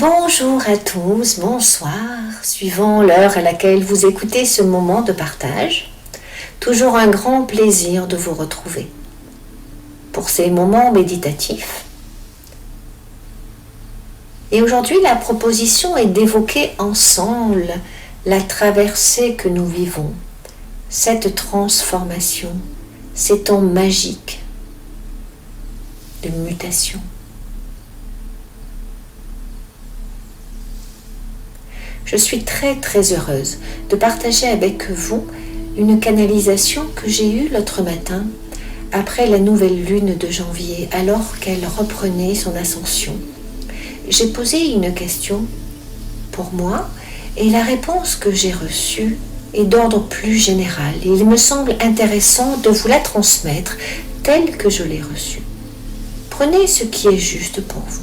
Bonjour à tous, bonsoir, suivant l'heure à laquelle vous écoutez ce moment de partage. Toujours un grand plaisir de vous retrouver pour ces moments méditatifs. Et aujourd'hui, la proposition est d'évoquer ensemble la traversée que nous vivons, cette transformation, ces temps magiques de mutation. Je suis très heureuse de partager avec vous une canalisation que j'ai eue l'autre matin après la nouvelle lune de janvier, alors qu'elle reprenait son ascension. J'ai posé une question pour moi et la réponse que j'ai reçue est d'ordre plus général et il me semble intéressant de vous la transmettre telle que je l'ai reçue. Prenez ce qui est juste pour vous.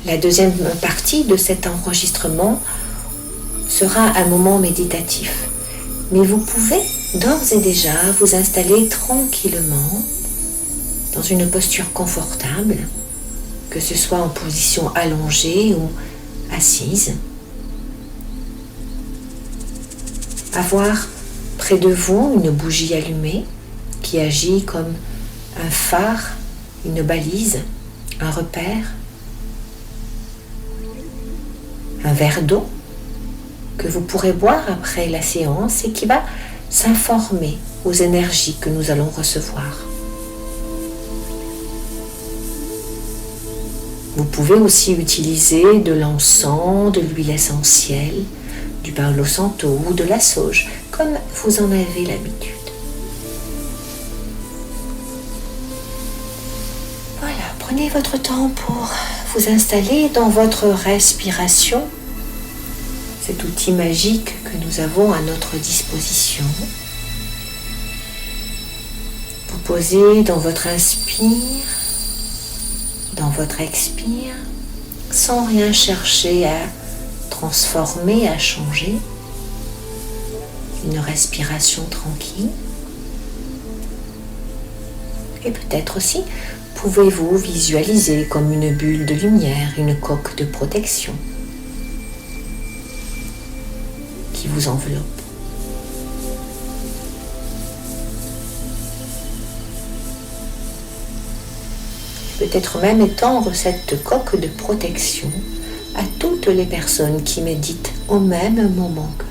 La deuxième partie de cet enregistrement sera un moment méditatif, mais vous pouvez d'ores et déjà vous installer tranquillement dans une posture confortable, que ce soit en position allongée ou assise. Avoir près de vous une bougie allumée qui agit comme un phare, une balise, un repère. Un verre d'eau que vous pourrez boire après la séance et qui va s'informer aux énergies que nous allons recevoir. Vous pouvez aussi utiliser de l'encens, de l'huile essentielle, du Palo Santo ou de la sauge, comme vous en avez l'habitude. Voilà, prenez votre temps pour vous installer dans votre respiration, cet outil magique que nous avons à notre disposition. Vous posez dans votre inspire, dans votre expire, sans rien chercher à transformer, à changer. Une respiration tranquille. Et peut-être aussi, pouvez-vous visualiser comme une bulle de lumière, une coque de protection qui vous enveloppe. Peut-être même étendre cette coque de protection à toutes les personnes qui méditent au même moment que vous.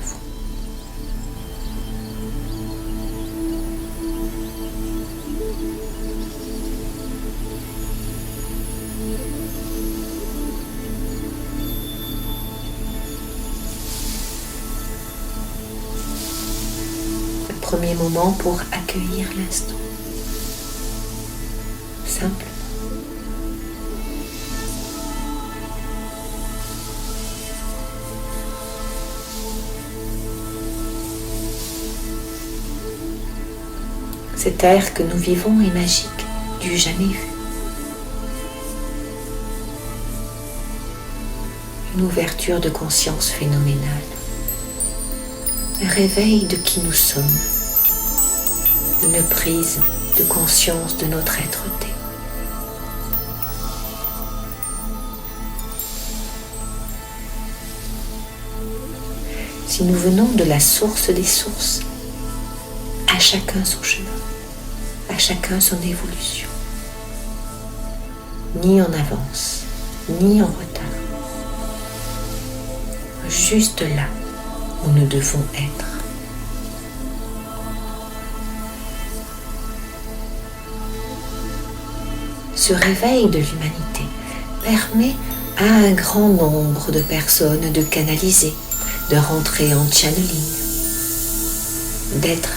Premier moment pour accueillir l'instant. Simple. Cet air que nous vivons est magique, du jamais vu. Une ouverture de conscience phénoménale. Un réveil de qui nous sommes. Une prise de conscience de notre être-té. Si nous venons de la source des sources, à chacun son chemin, à chacun son évolution. Ni en avance, ni en retard. Juste là où nous devons être. Ce réveil de l'humanité permet à un grand nombre de personnes de canaliser, de rentrer en channeling, d'être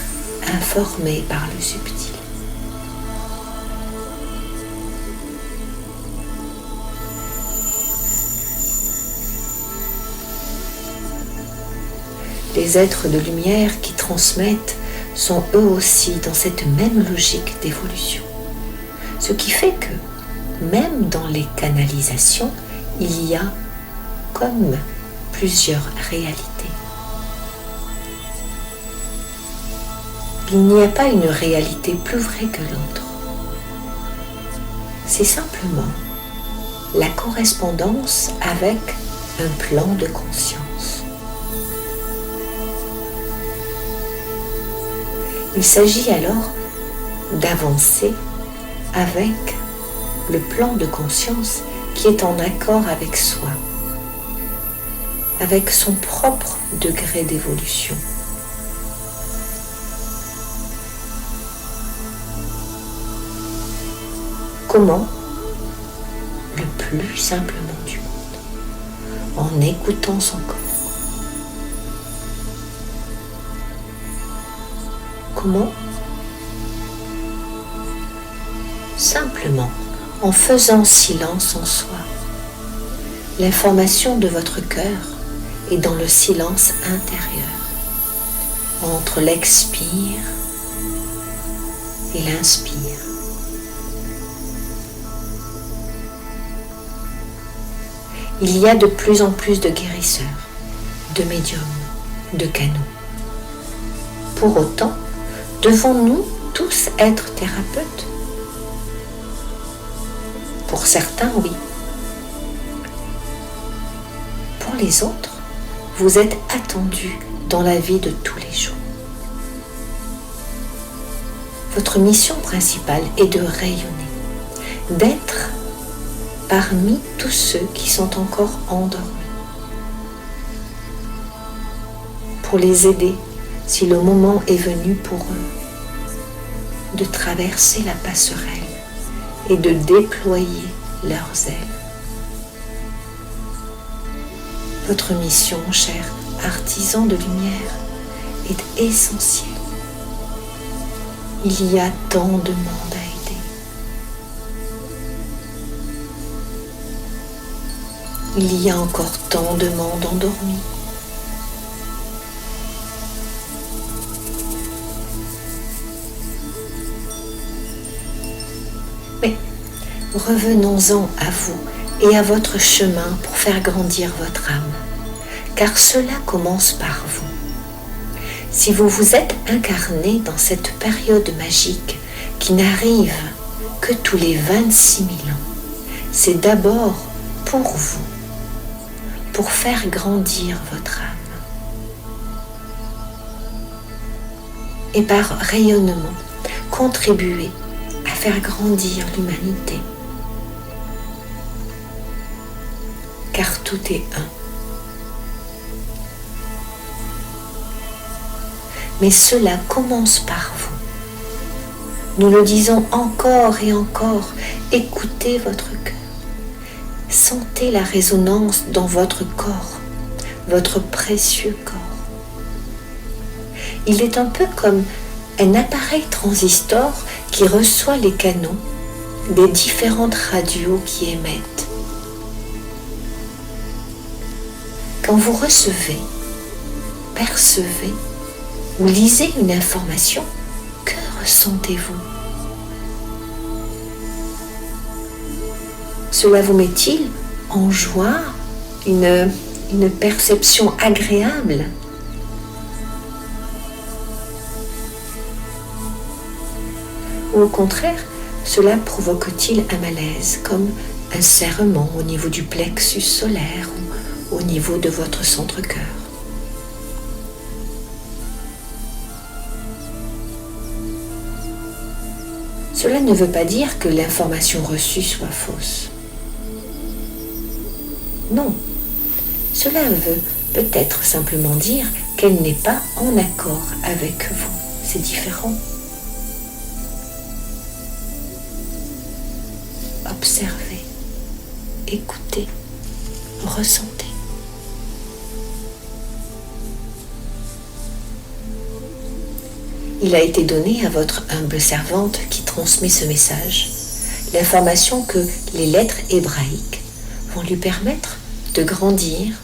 informées par le subtil. Les êtres de lumière qui transmettent sont eux aussi dans cette même logique d'évolution. Ce qui fait que, même dans les canalisations, il y a comme plusieurs réalités. Il n'y a pas une réalité plus vraie que l'autre. c'est simplement la correspondance avec un plan de conscience. Il s'agit alors d'avancer avec le plan de conscience qui est en accord avec soi, avec son propre degré d'évolution. Comment? Le plus simplement du monde, en écoutant son corps. Comment? Simplement en faisant silence en soi. L'information de votre cœur est dans le silence intérieur, entre l'expire et l'inspire. Il y a de plus en plus de guérisseurs, de médiums, de canaux. Pour autant, devons-nous tous être thérapeutes? Pour certains, oui. Pour les autres, vous êtes attendus dans la vie de tous les jours. Votre mission principale est de rayonner, d'être parmi tous ceux qui sont encore endormis, pour les aider si le moment est venu pour eux de traverser la passerelle et de déployer leurs ailes. Votre mission, cher artisan de lumière, est essentielle. Il y a tant de monde à aider. Il y a encore tant de monde endormi. Mais revenons-en à vous et à votre chemin pour faire grandir votre âme, car cela commence par vous. Si vous vous êtes incarné dans cette période magique qui n'arrive que tous les 26 000 ans, c'est d'abord pour vous, pour faire grandir votre âme. Et par rayonnement, contribuer à faire grandir l'humanité. Car tout est un. Mais cela commence par vous. Nous le disons encore et encore, écoutez votre cœur. Sentez la résonance dans votre corps, votre précieux corps. Il est un peu comme un appareil transistor qui reçoit les canaux des différentes radios qui émettent. Quand vous recevez, percevez ou lisez une information, que ressentez-vous? Cela vous met-il en joie, une perception agréable? Ou au contraire, cela provoque-t-il un malaise, comme un serrement au niveau du plexus solaire ou au niveau de votre centre-cœur? Cela ne veut pas dire que l'information reçue soit fausse. Non, cela veut peut-être simplement dire qu'elle n'est pas en accord avec vous. C'est différent. Observez, écoutez, ressentez. Il a été donné à votre humble servante qui transmet ce message l'information que les lettres hébraïques vont lui permettre de grandir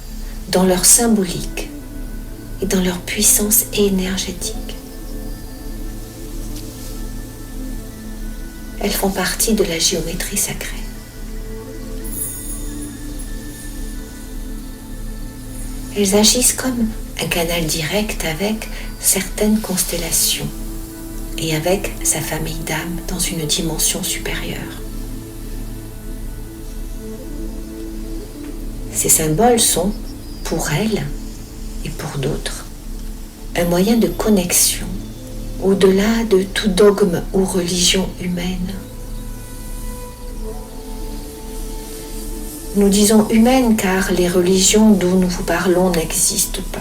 dans leur symbolique et dans leur puissance énergétique. Elles font partie de la géométrie sacrée. Elles agissent comme un canal direct avec certaines constellations et avec sa famille d'âmes dans une dimension supérieure. Ces symboles sont, pour elle et pour d'autres, un moyen de connexion au-delà de tout dogme ou religion humaine. Nous disons humaine car les religions dont nous vous parlons n'existent pas.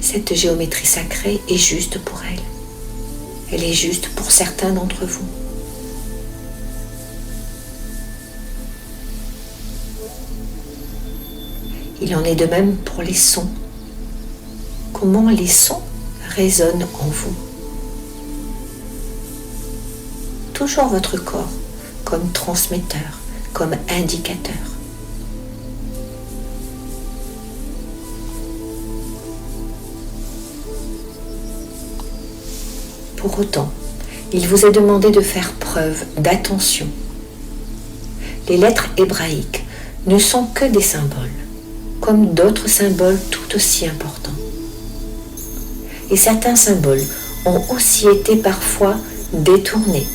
Cette géométrie sacrée est juste pour elle. Elle est juste pour certains d'entre vous. Il en est de même pour les sons. Comment les sons résonnent en vous. Toujours votre corps comme transmetteur, comme indicateur. Pour autant, il vous est demandé de faire preuve d'attention. Les lettres hébraïques ne sont que des symboles, comme d'autres symboles tout aussi importants. Et certains symboles ont aussi été parfois détournés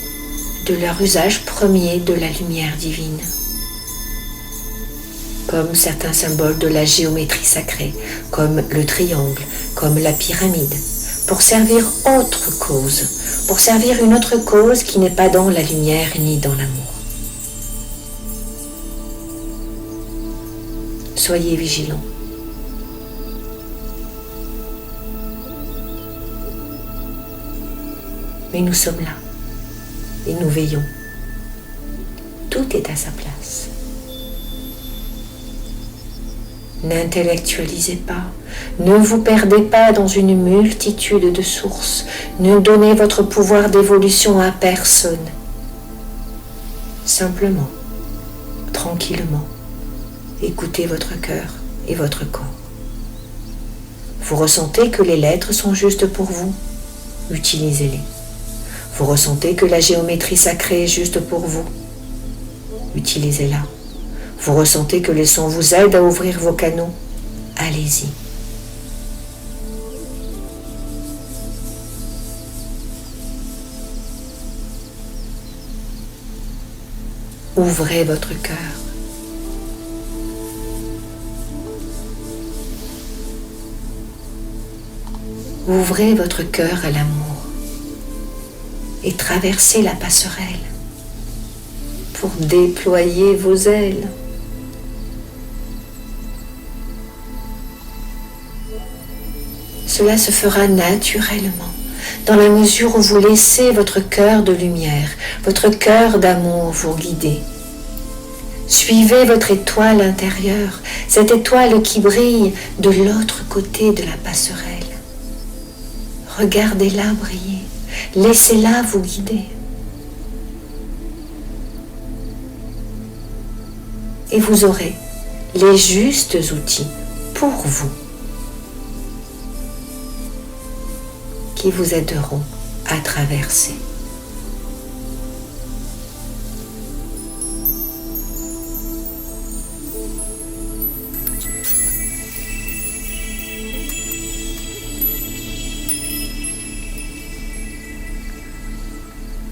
de leur usage premier de la lumière divine. Comme certains symboles de la géométrie sacrée, comme le triangle, comme la pyramide, pour servir autre cause, pour servir une autre cause qui n'est pas dans la lumière ni dans l'amour. Soyez vigilants. Mais nous sommes là et nous veillons. Tout est à sa place. N'intellectualisez pas, ne vous perdez pas dans une multitude de sources, ne donnez votre pouvoir d'évolution à personne. Simplement, tranquillement, écoutez votre cœur et votre corps. Vous ressentez que les lettres sont justes pour vous, utilisez-les. Vous ressentez que la géométrie sacrée est juste pour vous, utilisez-la. Vous ressentez que les sons vous aident à ouvrir vos canaux, allez-y. Ouvrez votre cœur. Ouvrez votre cœur à l'amour et traversez la passerelle pour déployer vos ailes. Cela se fera naturellement, dans la mesure où vous laissez votre cœur de lumière, votre cœur d'amour vous guider. Suivez votre étoile intérieure, cette étoile qui brille de l'autre côté de la passerelle. Regardez-la briller, laissez-la vous guider. Et vous aurez les justes outils pour vous qui vous aideront à traverser.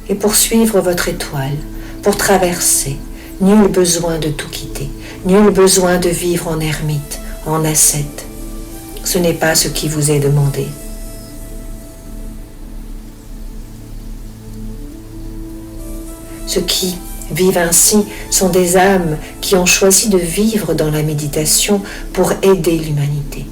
Et pour suivre votre étoile, pour traverser, nul besoin de tout quitter, nul besoin de vivre en ermite, en ascète. Ce n'est pas ce qui vous est demandé. Ceux qui vivent ainsi sont des âmes qui ont choisi de vivre dans la méditation pour aider l'humanité.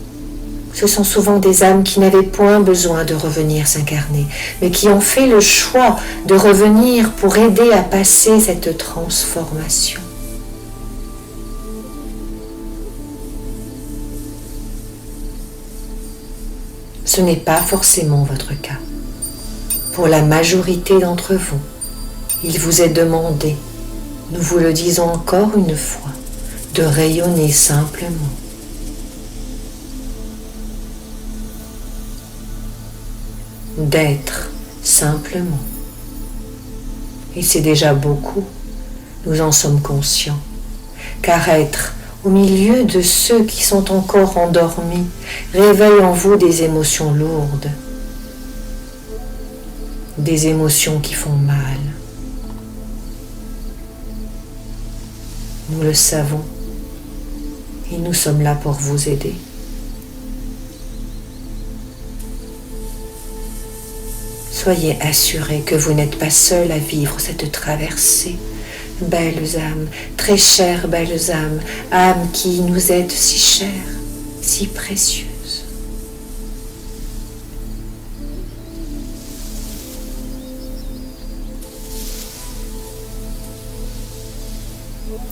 Ce sont souvent des âmes qui n'avaient point besoin de revenir s'incarner, mais qui ont fait le choix de revenir pour aider à passer cette transformation. Ce n'est pas forcément votre cas. Pour la majorité d'entre vous, il vous est demandé, nous vous le disons encore une fois, de rayonner simplement. D'être simplement. Et c'est déjà beaucoup, nous en sommes conscients, car être au milieu de ceux qui sont encore endormis réveille en vous des émotions lourdes, des émotions qui font mal. Nous le savons et nous sommes là pour vous aider. Soyez assurés que vous n'êtes pas seuls à vivre cette traversée. Belles âmes, très chères belles âmes, âmes qui nous aident si chères, si précieuses.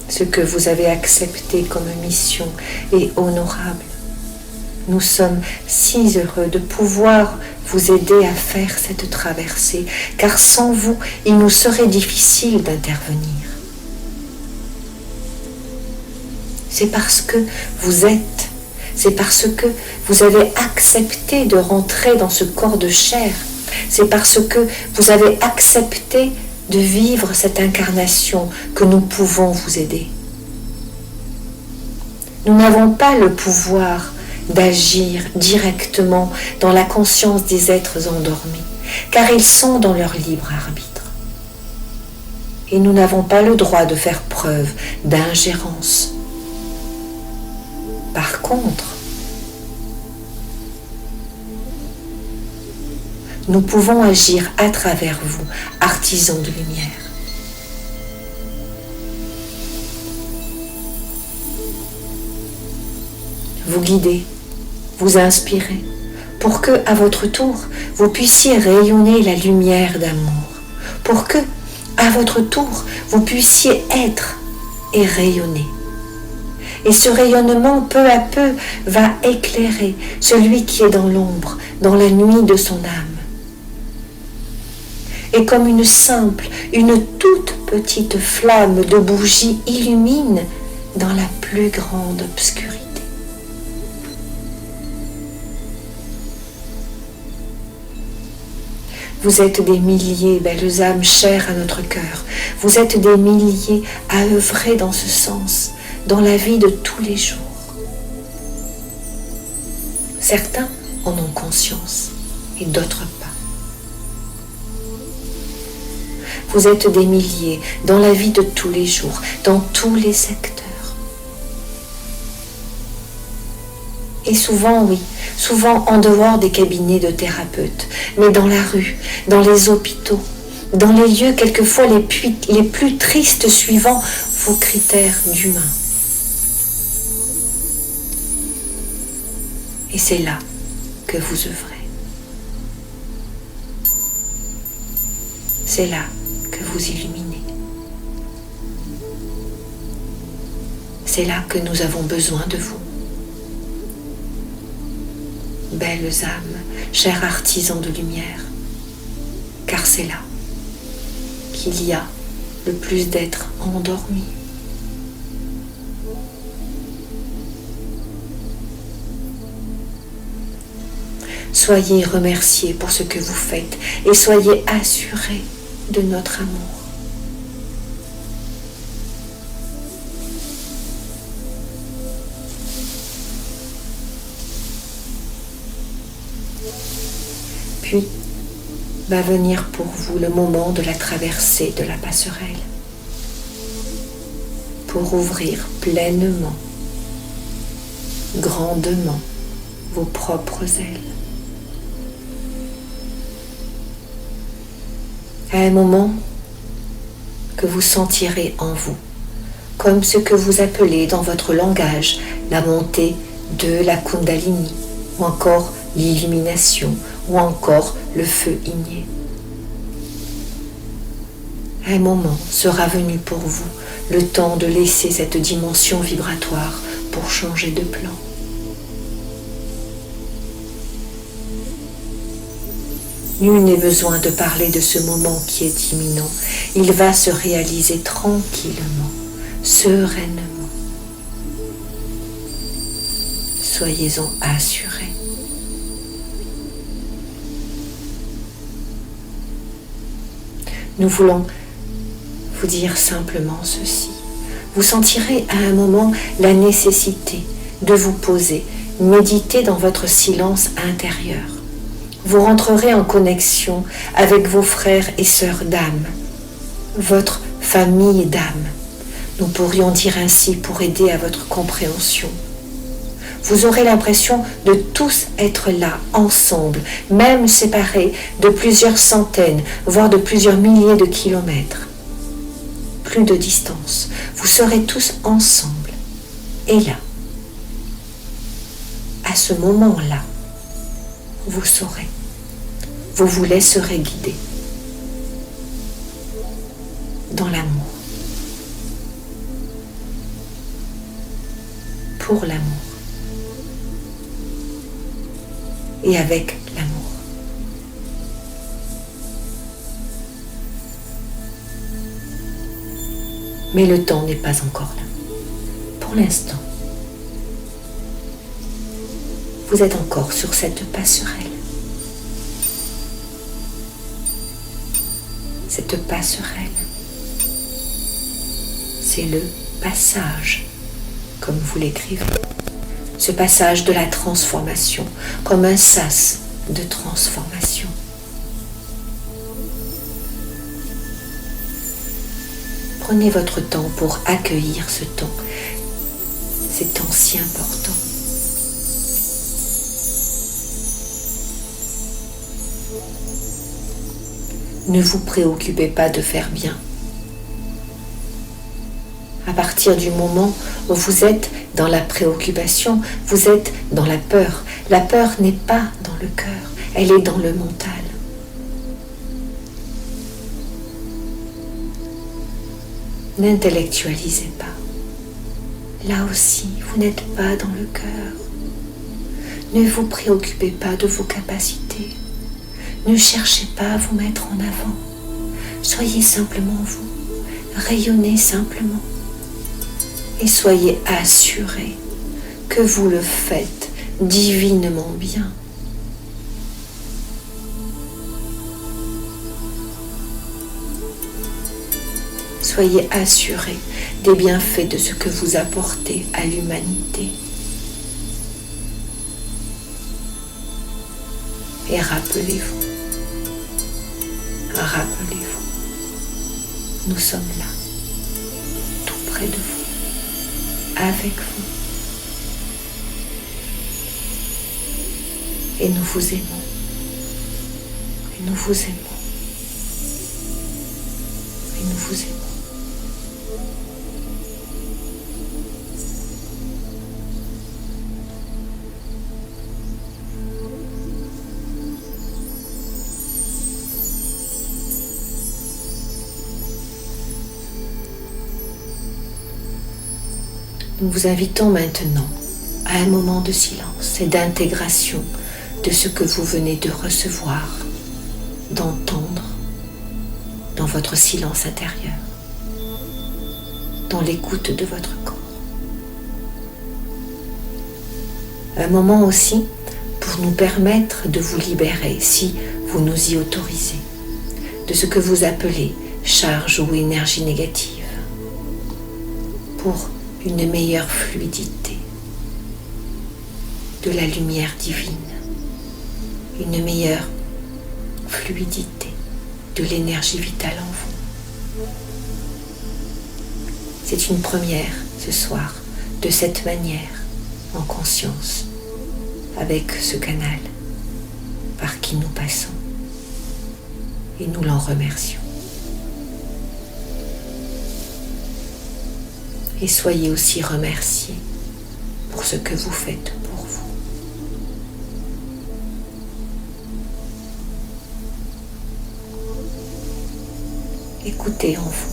Ce que vous avez accepté comme mission est honorable. Nous sommes si heureux de pouvoir vous aider à faire cette traversée, car sans vous, il nous serait difficile d'intervenir. C'est parce que vous êtes, c'est parce que vous avez accepté de rentrer dans ce corps de chair, c'est parce que vous avez accepté de vivre cette incarnation que nous pouvons vous aider. Nous n'avons pas le pouvoir d'agir directement dans la conscience des êtres endormis, car ils sont dans leur libre arbitre. Et nous n'avons pas le droit de faire preuve d'ingérence. Par contre, nous pouvons agir à travers vous, artisans de lumière. Vous guider, vous inspirer, pour que, à votre tour, vous puissiez rayonner la lumière d'amour, pour que, à votre tour, vous puissiez être et rayonner. Et ce rayonnement, peu à peu, va éclairer celui qui est dans l'ombre, dans la nuit de son âme. Et comme une toute petite flamme de bougie illumine dans la plus grande obscurité. Vous êtes des milliers, belles âmes chères à notre cœur. Vous êtes des milliers à œuvrer dans ce sens, dans la vie de tous les jours. Certains en ont conscience et d'autres pas. Vous êtes des milliers dans la vie de tous les jours, dans tous les secteurs. Et souvent, oui, souvent en dehors des cabinets de thérapeutes, mais dans la rue, dans les hôpitaux, dans les lieux quelquefois les plus tristes suivant vos critères d'humains. Et c'est là que vous œuvrez. C'est là que vous illuminez. C'est là que nous avons besoin de vous. Belles âmes, chers artisans de lumière, car c'est là qu'il y a le plus d'êtres endormis. Soyez remerciés pour ce que vous faites et soyez assurés de notre amour. Puis va venir pour vous le moment de la traversée de la passerelle, pour ouvrir pleinement, grandement vos propres ailes. À un moment que vous sentirez en vous, comme ce que vous appelez dans votre langage la montée de la Kundalini, ou encore l'illumination, ou encore le feu igné. Un moment sera venu pour vous, le temps de laisser cette dimension vibratoire pour changer de plan. Nul n'est besoin de parler de ce moment qui est imminent. Il va se réaliser tranquillement, sereinement. Soyez-en assurés. Nous voulons vous dire simplement ceci. Vous sentirez à un moment la nécessité de vous poser, méditer dans votre silence intérieur. Vous rentrerez en connexion avec vos frères et sœurs d'âme, votre famille d'âme. Nous pourrions dire ainsi pour aider à votre compréhension. Vous aurez l'impression de tous être là, ensemble, même séparés de plusieurs centaines, voire de plusieurs milliers de kilomètres. Plus de distance. Vous serez tous ensemble. Et là, à ce moment-là, vous saurez. Vous vous laisserez guider dans l'amour. Pour l'amour. Et avec l'amour. Mais le temps n'est pas encore là. Pour l'instant, vous êtes encore sur cette passerelle. Cette passerelle, c'est le passage, comme vous l'écrivez. Ce passage de la transformation, comme un sas de transformation. Prenez votre temps pour accueillir ce temps. C'est temps si important. Ne vous préoccupez pas de faire bien. À partir du moment où vous êtes dans la préoccupation, vous êtes dans la peur. La peur n'est pas dans le cœur, elle est dans le mental. N'intellectualisez pas. Là aussi, vous n'êtes pas dans le cœur. Ne vous préoccupez pas de vos capacités. Ne cherchez pas à vous mettre en avant. Soyez simplement vous. Rayonnez simplement. Et soyez assurés que vous le faites divinement bien. Soyez assurés des bienfaits de ce que vous apportez à l'humanité. Et rappelez-vous, nous sommes là, tout près de vous, avec vous. Et nous vous aimons. Et nous vous aimons. Et nous vous aimons. Nous vous invitons maintenant à un moment de silence et d'intégration de ce que vous venez de recevoir, d'entendre dans votre silence intérieur, dans l'écoute de votre corps. Un moment aussi pour nous permettre de vous libérer, si vous nous y autorisez, de ce que vous appelez charge ou énergie négative, pour une meilleure fluidité de la lumière divine, une meilleure fluidité de l'énergie vitale en vous. C'est une première ce soir, de cette manière, en conscience, avec ce canal par qui nous passons, et nous l'en remercions. Et soyez aussi remerciés pour ce que vous faites pour vous. Écoutez en vous.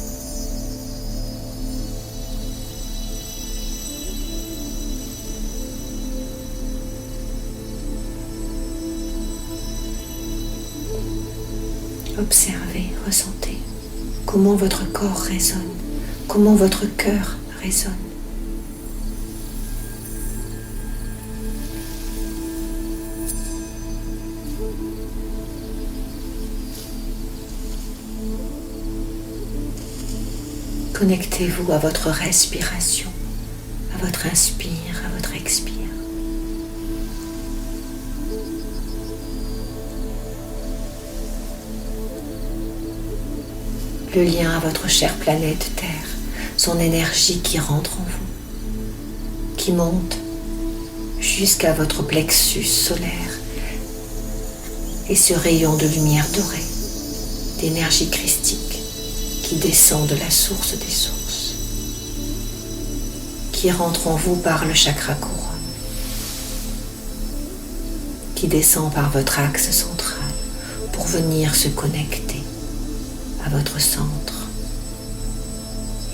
Observez, ressentez comment votre corps résonne, comment votre cœur résonne. Connectez-vous à votre respiration, à votre inspire, à votre expire. Le lien à votre chère planète Terre, son énergie qui rentre en vous, qui monte jusqu'à votre plexus solaire, et ce rayon de lumière dorée, d'énergie christique qui descend de la source des sources, qui rentre en vous par le chakra couronne, qui descend par votre axe central pour venir se connecter à votre centre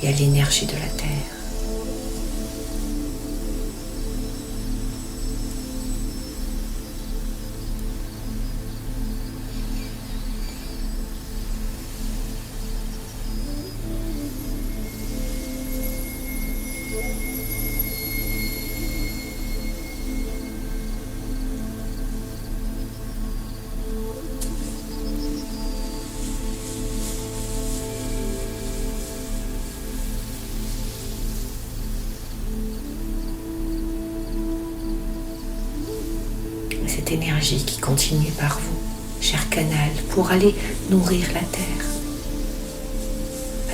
et à l'énergie de la Terre. Cette énergie qui continue par vous, cher canal, pour aller nourrir la Terre.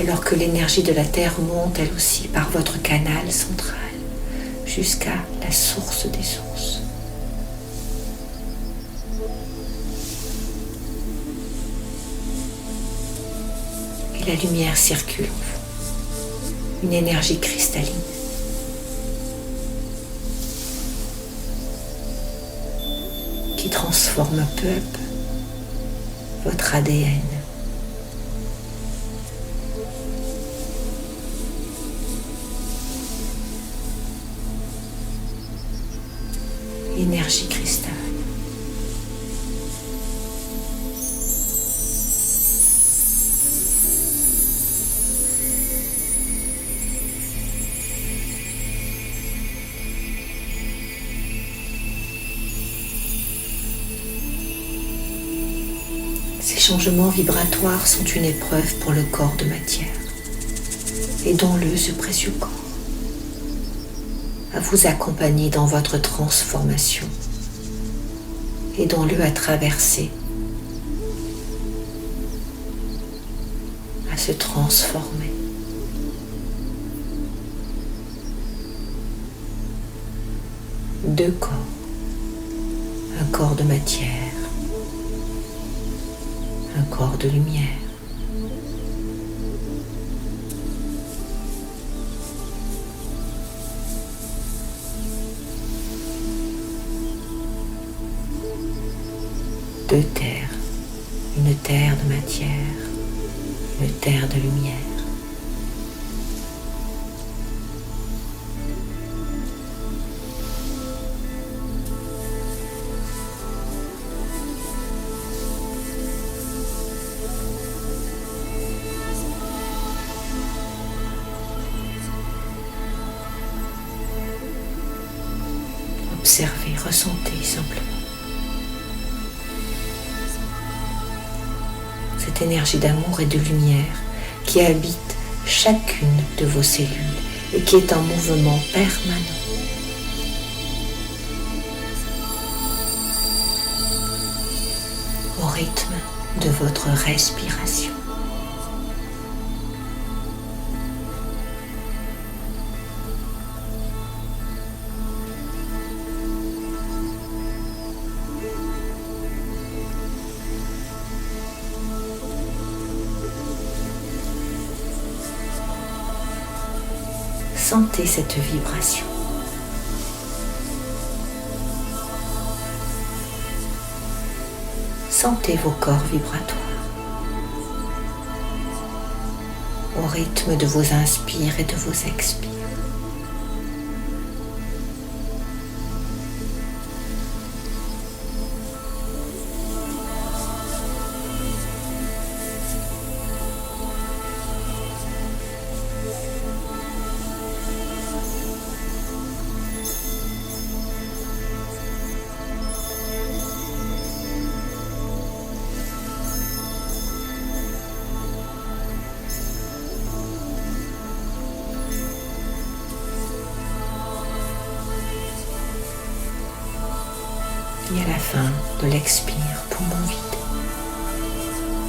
Alors que l'énergie de la Terre monte elle aussi par votre canal central jusqu'à la source des sources. Et la lumière circule en vous, une énergie cristalline. Qui transforme peu à peu votre ADN. Énergie cristal. Ces changements vibratoires sont une épreuve pour le corps de matière. Aidons-le, ce précieux corps, à vous accompagner dans votre transformation. Aidons-le à traverser, à se transformer. Deux corps, un corps de matière, un corps de lumière. Deux terres, une terre de matière, une terre de lumière. Observez, ressentez simplement cette énergie d'amour et de lumière qui habite chacune de vos cellules et qui est en mouvement permanent. Au rythme de votre respiration. Sentez cette vibration. Sentez vos corps vibratoires au rythme de vos inspires et de vos expires. Et à la fin de l'expire, poumon vide,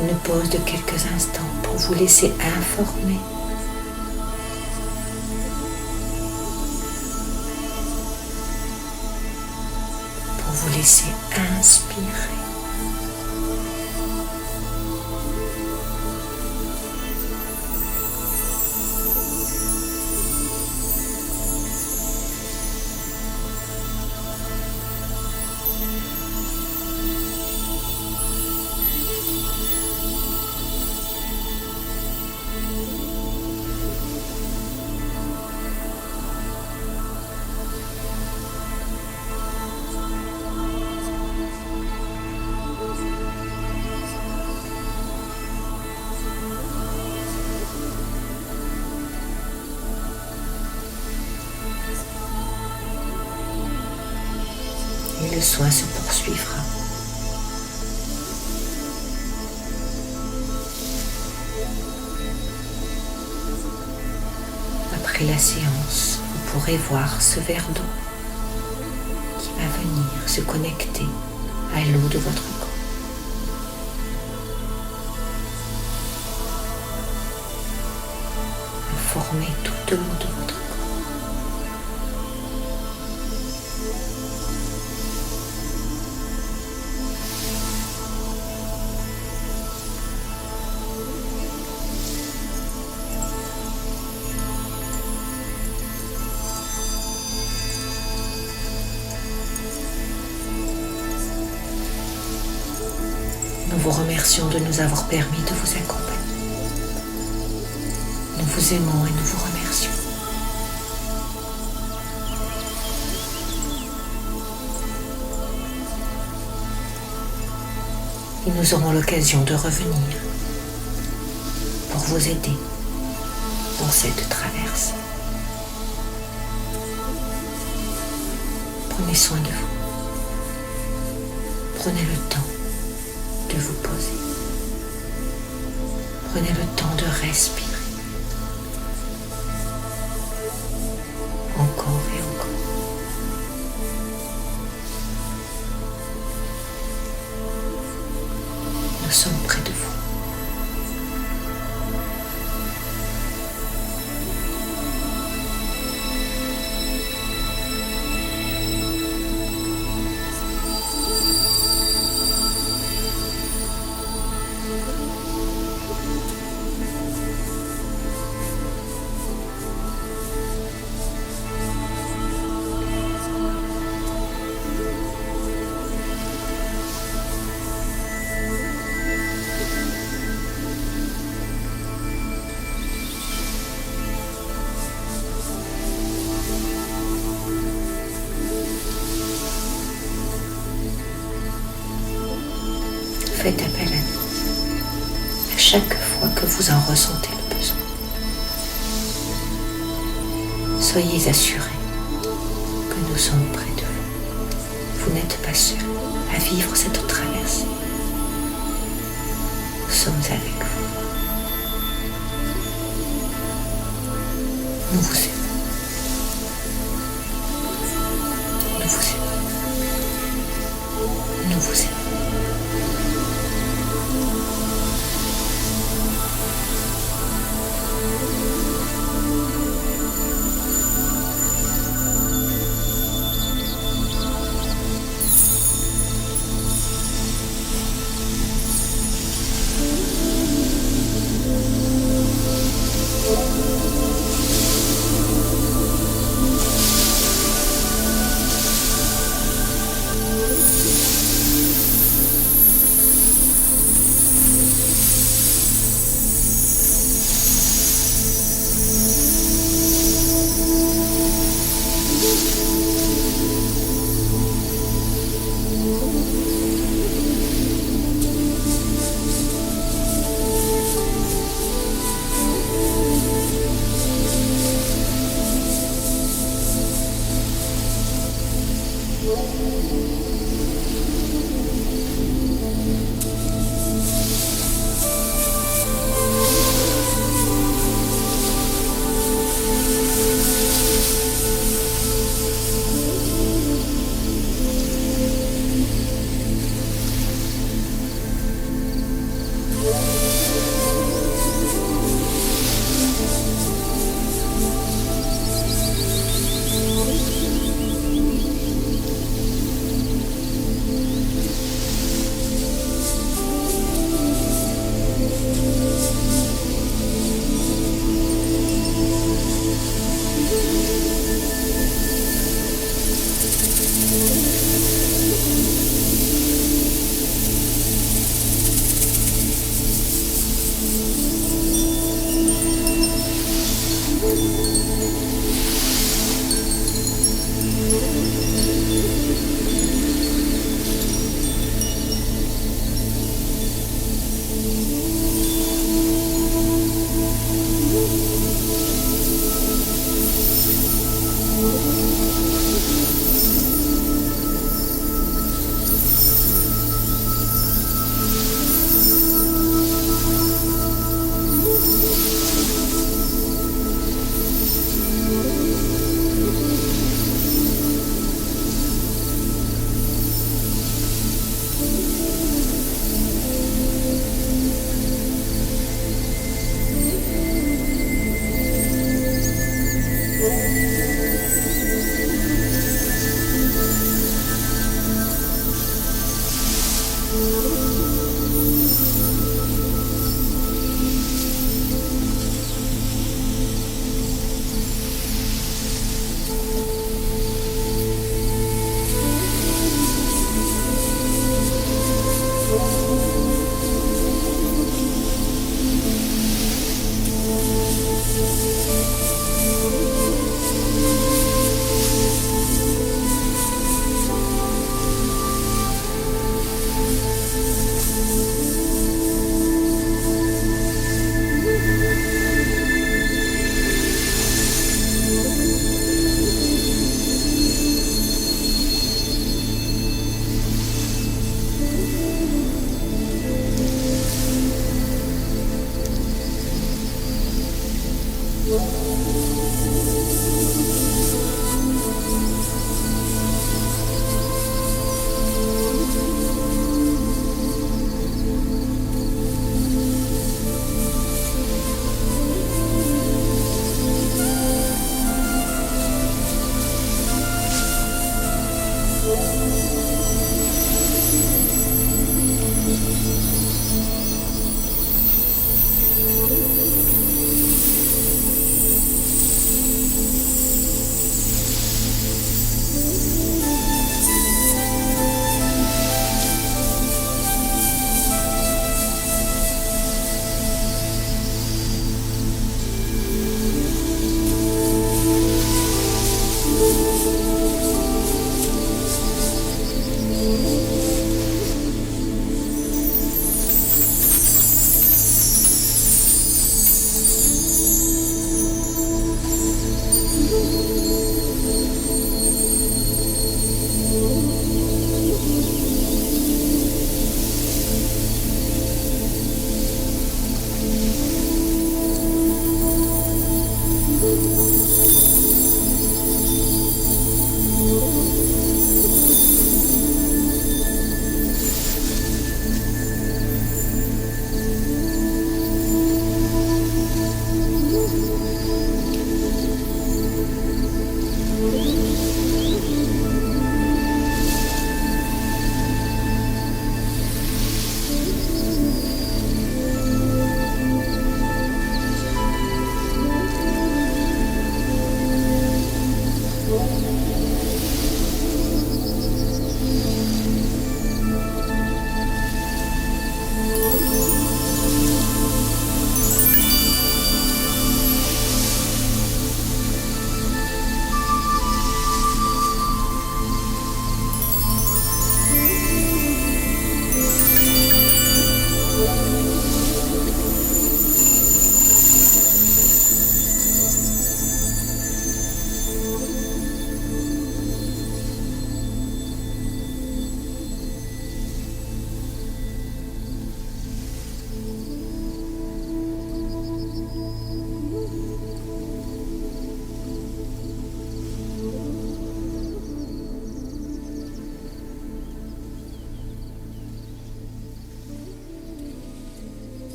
une pause de quelques instants pour vous laisser informer laissez inspirer. Et le soin se poursuivra. Après la séance, vous pourrez voir ce verre d'eau qui va venir se connecter à l'eau de votre corps. Former toute l'eau de votre corps. Nous vous remercions de nous avoir permis de vous accompagner. Nous vous aimons et nous vous remercions. Et nous aurons l'occasion de revenir pour vous aider dans cette traversée. Prenez soin de vous. Prenez le temps de vous poser. Prenez le temps de respirer. Encore et encore. Nous sommes près de vous. Faites appel à nous à chaque fois que vous en ressentez le besoin. Soyez assurés que nous sommes près de vous. Vous n'êtes pas seul à vivre cette traversée. Nous sommes avec vous. Nous vous